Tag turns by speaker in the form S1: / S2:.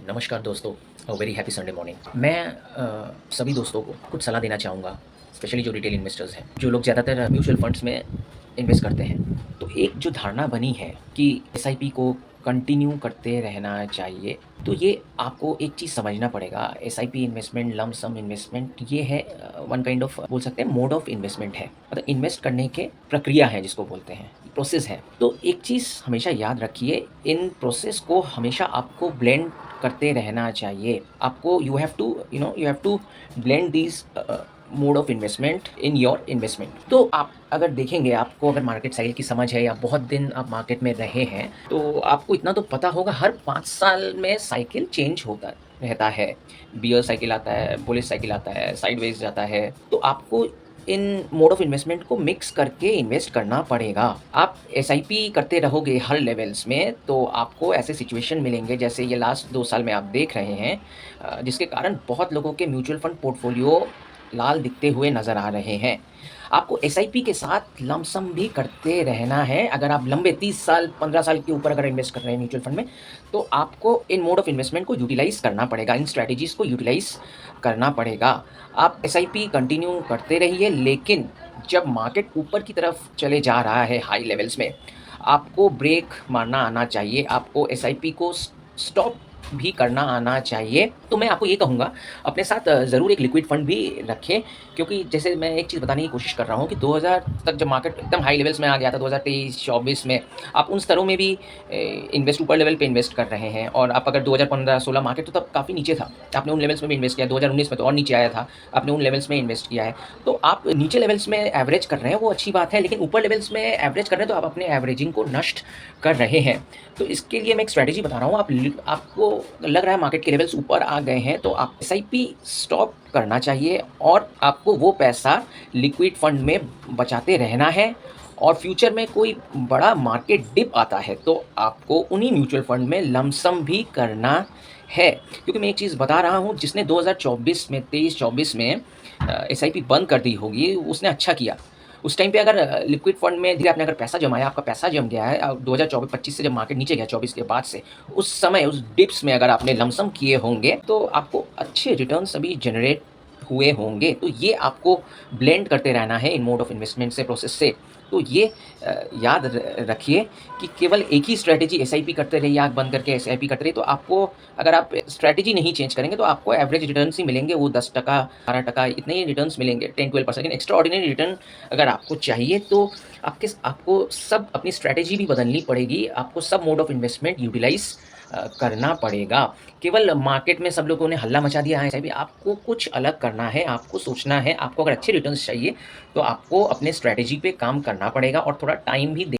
S1: नमस्कार दोस्तों। Very happy Sunday morning. मैं सभी दोस्तों को कुछ सलाह देना चाहूँगा, स्पेशली जो रिटेल इन्वेस्टर्स हैं, जो लोग ज़्यादातर म्यूचुअल फंड्स में इन्वेस्ट करते हैं। तो एक जो धारणा बनी है कि एसआईपी को कंटिन्यू करते रहना चाहिए, तो ये आपको एक चीज़ समझना पड़ेगा। SIP investment, lump sum investment ये है वन काइंड ऑफ बोल सकते हैं मोड ऑफ इन्वेस्टमेंट है। मतलब इन्वेस्ट करने के प्रक्रिया है जिसको बोलते हैं, प्रोसेस है। तो एक चीज़ हमेशा याद रखिए, इन प्रोसेस को हमेशा आपको ब्लेंड करते रहना चाहिए। आपको you have to blend these mode of investment in your investment. तो आप अगर देखेंगे, आपको अगर मार्केट साइकिल की समझ है या बहुत दिन आप मार्केट में रहे हैं, तो आपको इतना तो पता होगा हर 5 साल में साइकिल चेंज होता रहता है। बियर साइकिल आता है, बुलिश साइकिल आता है, साइडवेज़ जाता है। तो आपको इन मोड ऑफ इन्वेस्टमेंट को मिक्स करके इन्वेस्ट करना पड़ेगा। आप एसआईपी करते रहोगे हर लेवल्स में, तो आपको ऐसे सिचुएशन मिलेंगे जैसे ये लास्ट 2 साल में आप देख रहे हैं, जिसके कारण बहुत लोगों के म्यूचुअल फंड पोर्टफोलियो लाल दिखते हुए नज़र आ रहे हैं। आपको एसआईपी के साथ लंप सम भी करते रहना है। अगर आप लंबे 30 साल, 15 साल के ऊपर अगर इन्वेस्ट कर रहे हैं म्यूचुअल फंड में, तो आपको इन मोड ऑफ इन्वेस्टमेंट को यूटिलाइज़ करना पड़ेगा, इन स्ट्रैटेजीज़ को यूटिलाइज़ करना पड़ेगा। आप एसआईपी कंटिन्यू करते रहिए, लेकिन जब मार्केट ऊपर की तरफ चले जा रहा है हाई लेवल्स में, आपको ब्रेक मारना आना चाहिए। आपको एसआईपी को स्टॉप भी करना आना चाहिए। तो मैं आपको ये कहूँगा, अपने साथ ज़रूर एक लिक्विड फंड भी रखें, क्योंकि जैसे मैं एक चीज़ बताने की कोशिश कर रहा हूँ कि 2000 तक जब मार्केट एकदम हाई लेवल्स में आ गया था, 2023-24 में, आप उन स्तरों में भी इन्वेस्ट ऊपर लेवल पे इन्वेस्ट कर रहे हैं। और आप अगर 2015-16 मार्केट तो तब काफ़ी नीचे था, आपने उन लेवल्स में भी इन्वेस्ट किया। 2019 में तो और नीचे आया था, आपने उन लेवल्स में इन्वेस्ट किया है। तो आप नीचे लेवल्स में एवरेज कर रहे हैं, वो अच्छी बात है, लेकिन ऊपर लेवल्स में एवरेज कर रहे हैं, तो आप अपने एवरेजिंग को नष्ट कर रहे हैं। तो इसके लिए मैं एक स्ट्रैटेजी बता रहा हूँ। आपको लग रहा है मार्केट के लेवल्स ऊपर आ गए हैं, तो आप एसआईपी स्टॉप करना चाहिए और आपको वो पैसा लिक्विड फंड में बचाते रहना है। और फ्यूचर में कोई बड़ा मार्केट डिप आता है, तो आपको उन्हीं म्यूचुअल फंड में लंप सम भी करना है। क्योंकि मैं एक चीज़ बता रहा हूँ, जिसने 2024 में, 23-24 में एसआईपी बंद कर दी होगी, उसने अच्छा किया। उस टाइम पे अगर लिक्विड फंड में धीरे आपने अगर पैसा जमाया, आपका पैसा जम गया है, 2024-25 से जब मार्केट नीचे गया, 24 के बाद से, उस समय उस डिप्स में अगर आपने लमसम किए होंगे, तो आपको अच्छे रिटर्न्स अभी जनरेट हुए होंगे। तो ये आपको ब्लेंड करते रहना है इन मोड ऑफ इन्वेस्टमेंट से, प्रोसेस से। तो ये याद रखिए कि केवल एक ही स्ट्रैटेजी एसआईपी करते रहिए, आँख बंद करके एसआईपी करते रहिए, तो आपको, अगर आप स्ट्रैटेजी नहीं चेंज करेंगे, तो आपको एवरेज रिटर्न्स ही मिलेंगे। वो 10%, 12% इतने ही रिटर्न्स मिलेंगे, 10-12%। लेकिन एक्स्ट्रा ऑर्डिनरी रिटर्न अगर आपको चाहिए, तो आपको सब अपनी स्ट्रैटेजी भी बदलनी पड़ेगी। आपको सब मोड ऑफ इन्वेस्टमेंट यूटिलाइज़ करना पड़ेगा। केवल मार्केट में सब लोगों ने हल्ला मचा दिया है, भी आपको कुछ अलग करना है, आपको सोचना है। आपको अगर अच्छे रिटर्न्स चाहिए, तो आपको अपने स्ट्रैटेजी पे काम करना पड़ेगा और थोड़ा टाइम भी